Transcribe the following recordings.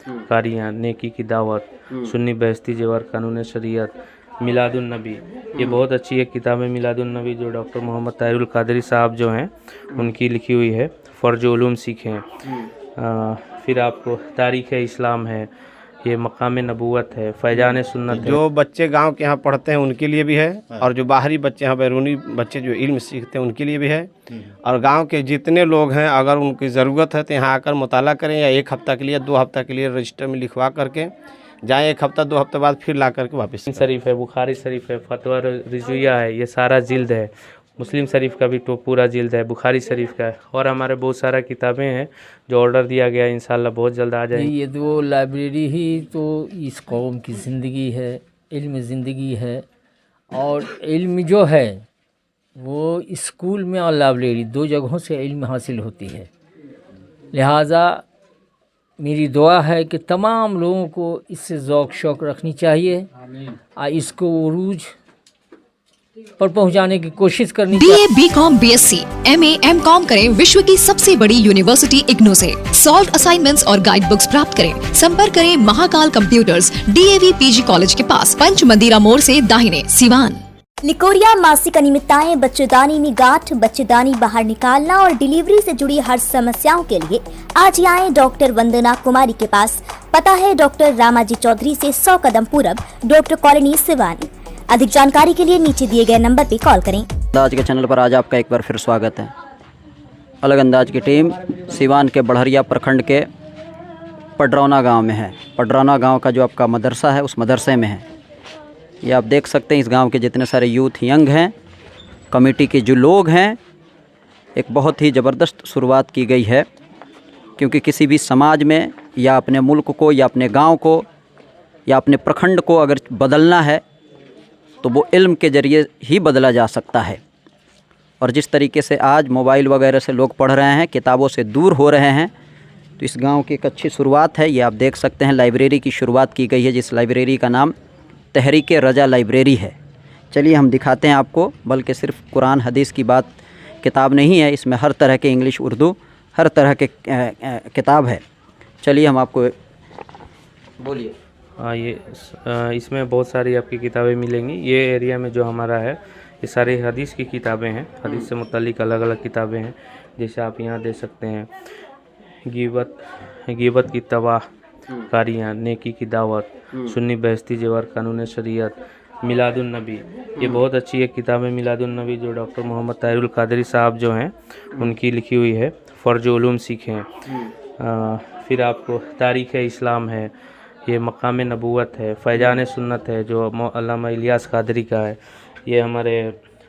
कारियाँ, नेकी की दावत, सुन्नी बहस्ती जेवर, कानून शरीयत, मिलादुन नबी। ये बहुत अच्छी एक किताब है मिलादुन नबी, जो डॉक्टर मोहम्मद ताहिरुल कादरी साहब जो हैं उनकी लिखी हुई है। फ़र्ज उलूम सीखें। फिर आपको तारीख़ इस्लाम है, ये मकाम नबूवत है, फैजान सुन्नत है। जो बच्चे गांव के यहाँ पढ़ते हैं उनके लिए भी है, और जो बाहरी बच्चे हैं, बैरूनी बच्चे जो इल्म सीखते हैं उनके लिए भी है। और गांव के जितने लोग हैं, अगर उनकी ज़रूरत है तो यहाँ आकर मुताला करें, या एक हफ़्ता के लिए 2 हफ़्ता के लिए रजिस्टर में लिखवा करके जाएँ, 1 हफ़्ता 2 हफ़्ते बाद फिर ला करके वापस। शरीफ है, बुखारी शरीफ है, फतवा रिजुया है, ये सारा जिल्द है। मुस्लिम शरीफ का भी तो पूरा जिल्द है, बुखारी शरीफ का है, और हमारे बहुत सारा किताबें हैं जो ऑर्डर दिया गया है, इंशाल्लाह बहुत जल्द आ जाएंगी। ये तो लाइब्रेरी ही तो इस कौम की ज़िंदगी है, इल्म ज़िंदगी है। और इल्म जो है वो स्कूल में और लाइब्रेरी 2 जगहों से इल्म हासिल होती है। लिहाजा मेरी दुआ है कि तमाम लोगों को इससे ज़ौक़ शौक़ रखनी चाहिए और इसको उरूज पर पहुंचाने की कोशिश करनी चाहिए। BA, BCom, BSc, MA, MCom करें विश्व की सबसे बड़ी यूनिवर्सिटी इग्नू से। सॉल्व असाइनमेंट्स और गाइड बुक्स प्राप्त करें। संपर्क करें Mahakal computers, DAV PG college के पास, पंच मंदिरा मोड़ से दाहिने, सिवान। निकोरिया मासिक अनियमितताएं, बच्चेदानी में गांठ, बच्चेदानी बाहर निकालना और डिलीवरी से जुड़ी हर समस्याओं के लिए आज ही आएं डॉक्टर वंदना कुमारी के पास। पता है डॉक्टर रामाजी चौधरी से 100 कदम पूरब, डॉक्टर कॉलोनी, सिवानी। अधिक जानकारी के लिए नीचे दिए गए नंबर पर कॉल करें। अंदाज के चैनल पर आज आपका एक बार फिर स्वागत है। अलग अंदाज की टीम सिवान के बढ़हरिया प्रखंड के पडरौना गांव में है। पडरौना गांव का जो आपका मदरसा है उस मदरसे में है। ये आप देख सकते हैं, इस गांव के जितने सारे यूथ यंग हैं, कमेटी के जो लोग हैं, एक बहुत ही ज़बरदस्त शुरुआत की गई है। क्योंकि किसी भी समाज में या अपने मुल्क को या अपने गांव को या अपने प्रखंड को अगर बदलना है तो वो इल्म के ज़रिए ही बदला जा सकता है। और जिस तरीके से आज मोबाइल वगैरह से लोग पढ़ रहे हैं, किताबों से दूर हो रहे हैं, तो इस गांव की एक अच्छी शुरुआत है। ये आप देख सकते हैं, लाइब्रेरी की शुरुआत की गई है, जिस लाइब्रेरी का नाम तहरीक रजा लाइब्रेरी है। चलिए हम दिखाते हैं आपको। बल्कि सिर्फ कुरान हदीस की बात किताब नहीं है, इसमें हर तरह के इंग्लिश उर्दू हर तरह के किताब है। चलिए हम आपको बोलिए। हाँ, ये इसमें बहुत सारी आपकी किताबें मिलेंगी। ये एरिया में जो हमारा है, ये सारी हदीस की किताबें हैं। हदीस से मुतालिक अलग अलग किताबें हैं। जैसे आप यहाँ दे सकते हैं, गिबत की तबाह कारियाँ, नेकी की दावत, सुन्नी बहस्ती जेवर, कानून शरीयत, मिलादुन नबी। ये बहुत अच्छी एक किताब है मिलादुन नबी, जो डॉक्टर मोहम्मद ताहिरुल कादरी साहब जो हैं उनकी लिखी हुई है। फ़र्ज उलूम सीखें। फिर आपको तारीख़ इस्लाम है, ये मकाम नबूवत है, फैजान सुन्नत है, जो अल्लामा इलियास कादरी का है। ये हमारे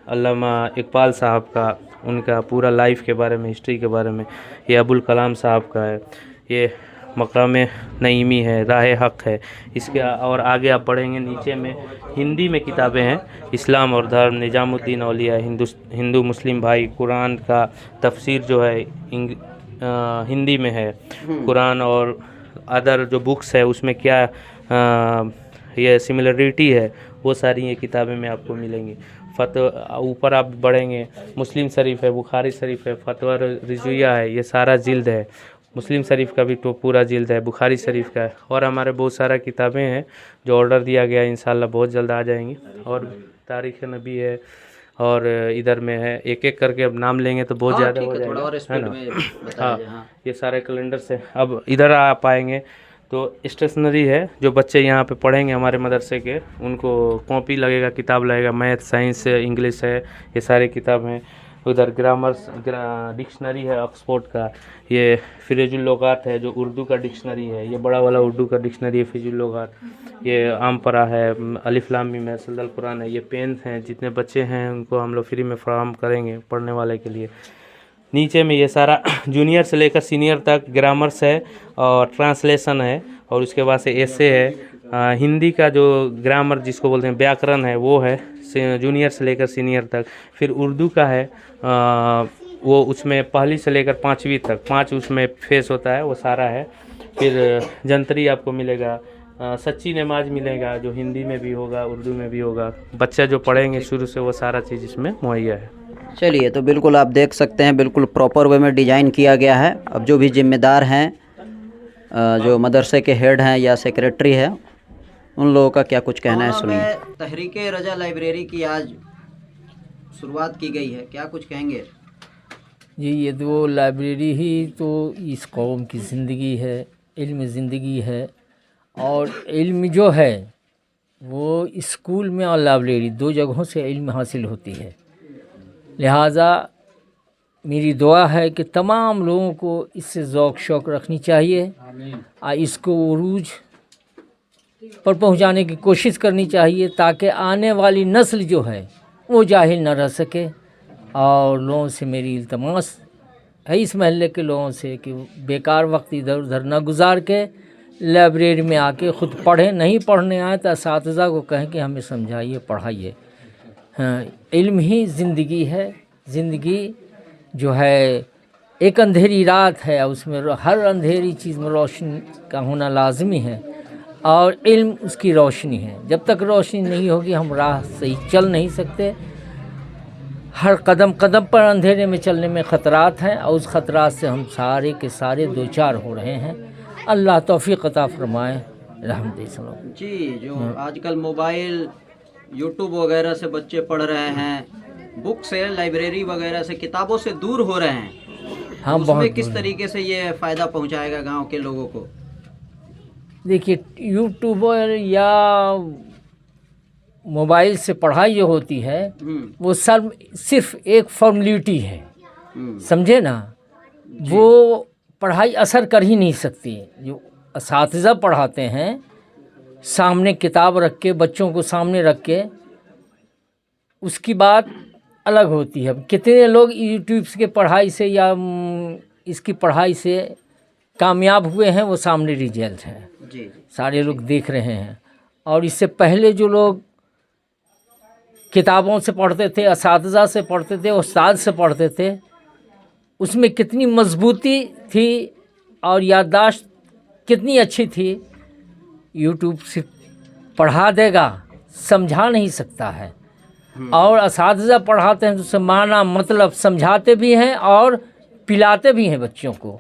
अल्लामा इकबाल साहब का, उनका पूरा लाइफ के बारे में, हिस्ट्री के बारे में। ये अबुल कलाम साहब का है। ये मकाम नईमी है, राह हक़ है। इसके और आगे आप पढ़ेंगे, नीचे में हिंदी में किताबें हैं। इस्लाम और धर्म, निजामुद्दीन औलिया, हिंदू मुस्लिम भाई, कुरान का तफसीर जो है हिंदी में है। कुरान और अदर जो बुक्स है उसमें क्या ये सिमिलरिटी है, वो सारी ये किताबें में आपको मिलेंगी। ऊपर आप बढ़ेंगे, मुस्लिम शरीफ है, बुखारी शरीफ है, फतवा रिजुया है, ये सारा जिल्द है। मुस्लिम शरीफ का भी तो पूरा जिल्द है, बुखारी शरीफ का है, और हमारे बहुत सारा किताबें हैं जो ऑर्डर दिया गया है, इंशाल्लाह बहुत जल्द आ जाएंगी। और तारीख़ नबी है, और इधर में है, एक एक करके अब नाम लेंगे तो बहुत ज़्यादा हो जाएगा, है ना। हाँ, ये सारे कैलेंडर से अब इधर आ पाएंगे। तो स्टेशनरी है, जो बच्चे यहाँ पे पढ़ेंगे हमारे मदरसे के, उनको कॉपी लगेगा, किताब लगेगा, मैथ, साइंस, इंग्लिश है, ये सारी किताब हैं। उधर डिक्शनरी है ऑक्सफोर्ड का। ये फिरेजुल लुगात है, जो उर्दू का डिक्शनरी है, ये बड़ा वाला उर्दू का डिक्शनरी है फिरेजुल लुगात। ये आम परा है, अलिफ लाम मीम है, सल्लल कुरान है। ये पेन हैं, जितने बच्चे हैं उनको हम लोग फ्री में फराहम करेंगे पढ़ने वाले के लिए। नीचे में ये सारा जूनियर से लेकर सीनियर तक ग्रामर्स है और ट्रांसलेशन है, और उसके बाद से एसे है। हिंदी का जो ग्रामर जिसको बोलते हैं व्याकरण है, वो है जूनियर से लेकर सीनियर तक। फिर उर्दू का है, वो उसमें पहली से लेकर 5वीं तक 5 उसमें फेस होता है, वो सारा है। फिर जंतरी आपको मिलेगा, सच्ची नमाज मिलेगा, जो हिंदी में भी होगा, उर्दू में भी होगा। बच्चा जो पढ़ेंगे शुरू से, वो सारा चीज़ इसमें मुहैया है। चलिए, तो बिल्कुल आप देख सकते हैं, बिल्कुल प्रॉपर वे में डिज़ाइन किया गया है। अब जो भी जिम्मेदार हैं जो मदरसे के हेड हैं या सेक्रेटरी है, उन लोगों का क्या कुछ कहना है, सुनिए। तहरीके रजा लाइब्रेरी की आज शुरुआत की गई है, क्या कुछ कहेंगे? जी, ये तो लाइब्रेरी ही तो इस कौम की ज़िंदगी है, इल्म ज़िंदगी है। और इल्म जो है वो स्कूल में और लाइब्रेरी दो जगहों से इल्म हासिल होती है। लिहाजा मेरी दुआ है कि तमाम लोगों को इससे ज़ौक़ शौक़ रखनी चाहिए और इसको उरूज पर पहुंचाने की कोशिश करनी चाहिए, ताकि आने वाली नस्ल जो है वो जाहिल न रह सके। और लोगों से मेरी इल्तमास है, इस महल्ले के लोगों से, कि बेकार वक्त इधर उधर न गुजार के लाइब्रेरी में आके ख़ुद पढ़ें। नहीं पढ़ने आए तो असातिज़ा को कहें कि हमें समझाइए, पढ़ाइए। हाँ, इल्म ही ज़िंदगी है। ज़िंदगी जो है एक अंधेरी रात है, उसमें हर अंधेरी चीज़ में रोशनी का होना लाजमी है, और इल्म उसकी रोशनी है। जब तक रोशनी नहीं होगी हम राह सही चल नहीं सकते। हर कदम कदम पर अंधेरे में चलने में ख़तरात हैं, और उस ख़तरात से हम सारे के सारे दो चार हो रहे हैं। अल्लाह तौफीक अता फरमाए, रहमत सलाम। जी, जो आजकल मोबाइल, यूट्यूब वगैरह से बच्चे पढ़ रहे हैं, बुक से, लाइब्रेरी वगैरह से, किताबों से दूर हो रहे हैं, हाँ, उसमें बहुत किस तरीके से ये फ़ायदा पहुंचाएगा गांव के लोगों को? देखिए, यूट्यूबर या मोबाइल से पढ़ाई जो होती है वो सिर्फ एक फॉर्मेलिटी है, समझे ना। वो पढ़ाई असर कर ही नहीं सकती। जो असातिज़ा पढ़ाते हैं सामने किताब रख के, बच्चों को सामने रख के, उसकी बात अलग होती है। कितने लोग यूट्यूब के पढ़ाई से या इसकी पढ़ाई से कामयाब हुए हैं, वो सामने रिजल्ट है, जी, सारे लोग देख रहे हैं। और इससे पहले जो लोग किताबों से पढ़ते थे, असातिज़ा से पढ़ते थे, उस्ताद से पढ़ते थे, उसमें कितनी मजबूती थी और याददाश्त कितनी अच्छी थी। यूट्यूब से पढ़ा देगा, समझा नहीं सकता है। और असातिज़ा पढ़ाते हैं तो उससे माना मतलब समझाते भी हैं और पिलाते भी हैं बच्चों को।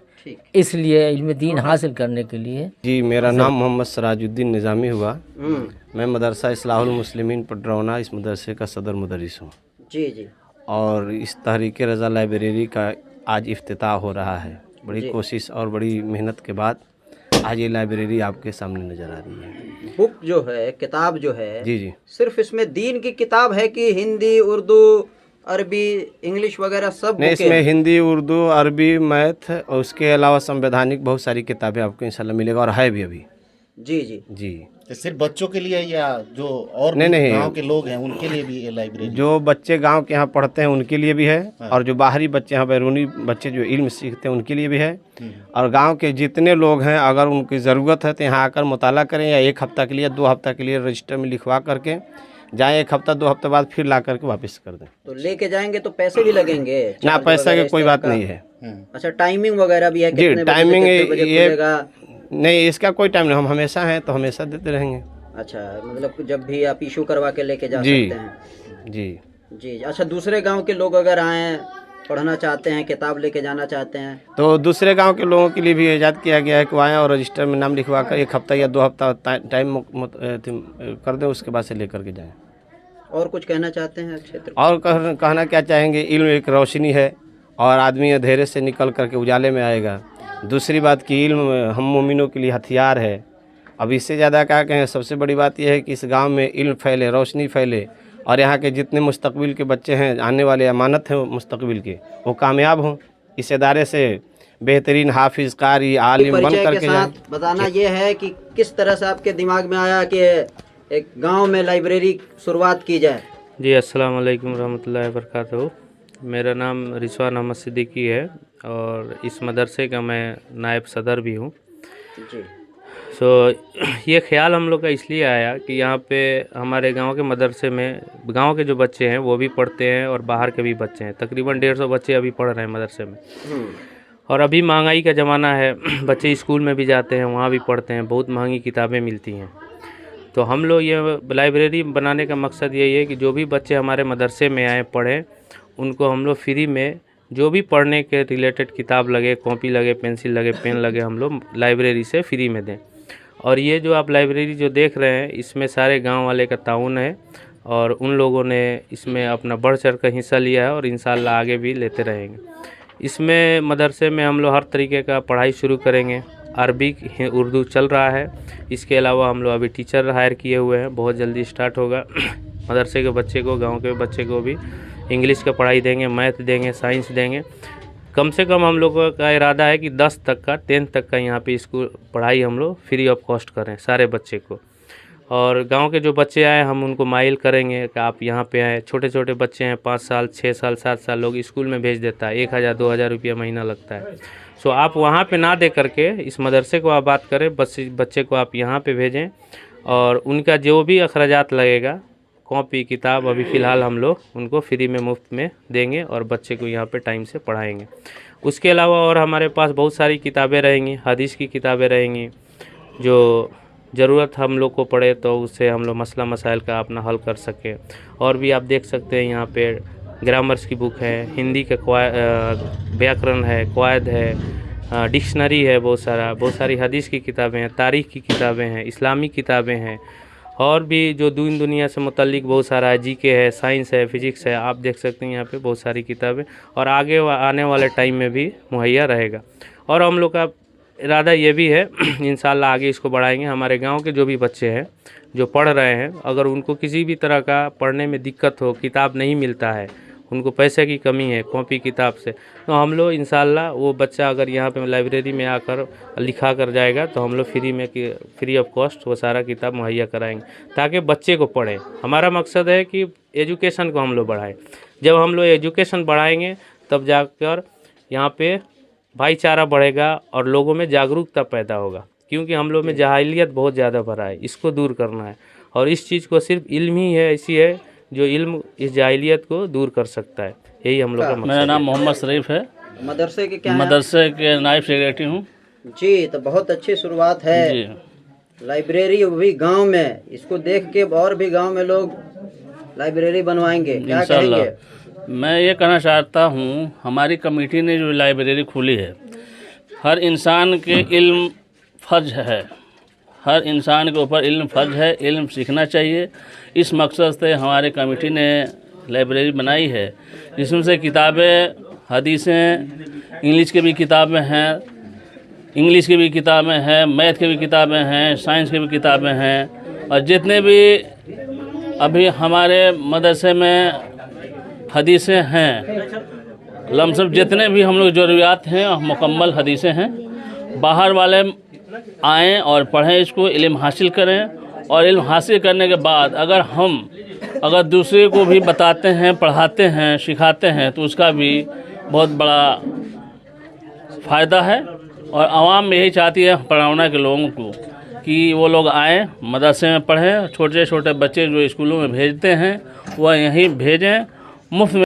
इसलिए इल्म दीन हासिल करने के लिए। जी, मेरा नाम मोहम्मद सराजुद्दीन निज़ामी हुआ। मैं मदरसा इस्लाहुल मुस्लिमीन पडरौना, इस मदरसे का सदर मुदर्रिस हूँ। जी जी। और इस तहरीके रज़ा लाइब्रेरी का आज इफ्तिताह हो रहा है। बड़ी कोशिश और बड़ी मेहनत के बाद आज ये लाइब्रेरी आपके सामने नज़र आ रही है। बुक जो है, किताब जो है, जी जी, सिर्फ इसमें दीन की किताब है कि हिंदी, उर्दू, अरबी, इंग्लिश वगैरह सब? नहीं, इसमें हिंदी, उर्दू, अरबी, मैथ और उसके अलावा संवैधानिक बहुत सारी किताबें आपको इंशाल्लाह मिलेगा, और है भी अभी। जी जी जी। तो सिर्फ बच्चों के लिए या जो और नहीं, गांव के लोग हैं उनके लिए भी ये लाइब्रेरी? जो बच्चे गांव के यहाँ पढ़ते हैं उनके लिए भी है, और जो बाहरी बच्चे हैं, बैरूनी बच्चे जो इल्म सीखते हैं उनके लिए भी है। और गांव के जितने लोग हैं, अगर उनकी ज़रूरत है तो यहाँ आकर मुताला करें, या एक हफ़्ता के लिए, 2 हफ्ता के लिए रजिस्टर में लिखवा करके जाएँ। 1 हफ्ता 2 हफ्ते बाद फिर ला करके वापस कर दें। तो लेके जाएंगे तो पैसे भी लगेंगे? ना, पैसा की कोई बात नहीं है। अच्छा, टाइमिंग वगैरह भी है? जी, टाइमिंग ये नहीं, इसका कोई टाइम नहीं, हम हमेशा हैं तो हमेशा देते रहेंगे। अच्छा, मतलब जब भी आप इशू करवा के लेके जा जी, सकते हैं? जी जी। अच्छा, दूसरे गांव के लोग अगर आएँ, पढ़ना चाहते हैं, किताब लेके जाना चाहते हैं, तो दूसरे गांव के लोगों के लिए भी इजाज़त किया गया है कि आएँ और रजिस्टर में नाम लिखवा कर 1 हफ्ता या 2 हफ्ता टाइम कर दें, उसके बाद से लेकर के जाएँ। और कुछ कहना चाहते हैं क्षेत्र? और कहना क्या चाहेंगे, इल्म एक रोशनी है और आदमी अंधेरे से निकल करके उजाले में आएगा। दूसरी बात कि इल्म हम मोमिनों के लिए हथियार है। अब इससे ज़्यादा क्या कहें, सबसे बड़ी बात यह है कि इस गांव में इल्म फैले, रोशनी फैले, और यहाँ के जितने मुस्तकबिल के बच्चे हैं, आने वाले अमानत हैं मुस्तकबिल के, वो कामयाब हों, इस इदारे से बेहतरीन हाफिज़, कारी, आलिम बन करके जाएं। बताना ये है कि किस तरह से आपके दिमाग में आया कि एक गांव में लाइब्रेरी शुरुआत की जाए? जी, अस्सलाम वालेकुम रहमतुल्लाहि व बरकातहू। मेरा नाम रिजवान अहमद सिद्दीकी है और इस मदरसे का मैं नायब सदर भी हूँ। जी। ये ख्याल हम लोग का इसलिए आया कि यहाँ पे हमारे गांव के मदरसे में गांव के जो बच्चे हैं वो भी पढ़ते हैं और बाहर के भी बच्चे हैं। तकरीबन 150 बच्चे अभी पढ़ रहे हैं मदरसे में। और अभी महंगाई का ज़माना है, बच्चे स्कूल में भी जाते हैं, वहाँ भी पढ़ते हैं, बहुत महंगी किताबें मिलती हैं। तो हम लोग ये लाइब्रेरी बनाने का मकसद यही है कि जो भी बच्चे हमारे मदरसे में आए पढ़ें, उनको हम लोग फ्री में जो भी पढ़ने के रिलेटेड किताब लगे, कॉपी लगे, पेंसिल लगे, पेन लगे, हम लोग लाइब्रेरी से फ्री में दें। और ये जो आप लाइब्रेरी जो देख रहे हैं, इसमें सारे गांव वाले का ताउन है और उन लोगों ने इसमें अपना बढ़ चढ़ कर हिस्सा लिया है और इंशाल्लाह आगे भी लेते रहेंगे। इसमें मदरसे में हम लोग हर तरीके का पढ़ाई शुरू करेंगे। अरबिक, उर्दू चल रहा है। इसके अलावा हम लोग अभी टीचर हायर किए हुए हैं, बहुत जल्दी स्टार्ट होगा। मदरसे के बच्चे को, गांव के बच्चे को भी इंग्लिश का पढ़ाई देंगे, मैथ देंगे, साइंस देंगे। कम से कम हम लोगों का इरादा है कि 10 तक का, 10 तक का यहाँ पे स्कूल पढ़ाई हम लोग फ्री ऑफ कॉस्ट करें सारे बच्चे को। और गांव के जो बच्चे आए हम उनको माइल करेंगे कि आप यहाँ पे आए। छोटे छोटे बच्चे हैं, 5 साल, 6 साल, 7 साल, लोग स्कूल में भेज देता है, 1000-2000 रुपया महीना लगता है। सो आप वहाँ पे ना दे करके इस मदरसे को आप बात करें, बच्चे को आप यहाँ पे भेजें और उनका जो भी अखराजात लगेगा, कॉपी किताब, अभी फ़िलहाल हम लोग उनको फ्री में मुफ्त में देंगे और बच्चे को यहाँ पे टाइम से पढ़ाएंगे। उसके अलावा और हमारे पास बहुत सारी किताबें रहेंगी, हदीस की किताबें रहेंगी, जो ज़रूरत हम लोग को पड़े तो उससे हम लोग मसला मसाइल का अपना हल कर सकें। और भी आप देख सकते हैं यहाँ पे ग्रामर्स की बुक है, हिंदी का व्याकरण है, कवायद है, डिक्शनरी है, बहुत सारी हदीस की किताबें हैं, तारीख़ की किताबें हैं, इस्लामी किताबें हैं और भी जो दीन दुनिया से मुतल्लिक बहुत सारा है, जीके है, साइंस है, फिजिक्स है। आप देख सकते हैं यहाँ पे बहुत सारी किताबें और आगे आने वाले टाइम में भी मुहैया रहेगा। और हम लोग का इरादा ये भी है इंशाल्लाह आगे इसको बढ़ाएंगे। हमारे गांव के जो भी बच्चे हैं जो पढ़ रहे हैं, अगर उनको किसी भी तरह का पढ़ने में दिक्कत हो, किताब नहीं मिलता है, उनको पैसे की कमी है कॉपी किताब से, तो हम लोग इंशाल्लाह वो बच्चा अगर यहाँ पे लाइब्रेरी में आकर लिखा कर जाएगा तो हम लोग फ्री ऑफ कॉस्ट वो सारा किताब मुहैया कराएंगे ताकि बच्चे को पढ़ें। हमारा मकसद है कि एजुकेशन को हम लोग बढ़ाएं। जब हम लोग एजुकेशन बढ़ाएंगे तब जाकर यहाँ पे भाईचारा बढ़ेगा और लोगों में जागरूकता पैदा होगा, क्योंकि हम लोग में जाहिलियत बहुत ज़्यादा भरा है, इसको दूर करना है। और इस चीज़ को सिर्फ इल्म ही है, ऐसी है जो इल्म इस जाहिलियत को दूर कर सकता है। यही हम लोग का मकसद है। मेरा नाम मोहम्मद शरीफ है, मदरसे के क्या हैं? मदरसे के नायब सेक्रेटरी हूँ जी। तो बहुत अच्छी शुरुआत है जी। लाइब्रेरी वो भी गांव में, इसको देख के और भी गांव में लोग लाइब्रेरी बनवाएंगे, क्या इंशाल्लाह। कहेंगे? मैं ये कहना चाहता हूँ, हमारी कमेटी ने जो लाइब्रेरी खोली है, हर इंसान के इल्म फ़र्ज है, हर इंसान के ऊपर इल्म फ़र्ज है, इल्म सीखना चाहिए। इस मकसद से हमारे कमेटी ने लाइब्रेरी बनाई है, जिसमें से किताबें, हदीसें, इंग्लिश की भी किताबें हैं, इंग्लिश की भी किताबें हैं, मैथ की भी किताबें हैं, साइंस की भी किताबें हैं। और जितने भी अभी हमारे मदरसे में हदीसें हैं, लमसम जितने भी हम लोग ज़रूरियात हैं मुकम्मल हदीसें हैं। बाहर वाले आएँ और पढ़ें, इसको इल्म हासिल करें। और इल्म हासिल करने के बाद अगर दूसरे को भी बताते हैं, पढ़ाते हैं, सिखाते हैं तो उसका भी बहुत बड़ा फ़ायदा है। और आवाम यही चाहती है पढ़ाना के लोगों को कि वो लोग आएँ, मदरसे में पढ़ें। छोटे छोटे बच्चे जो स्कूलों में भेजते हैं वह यहीं भेजें, मुफ्त में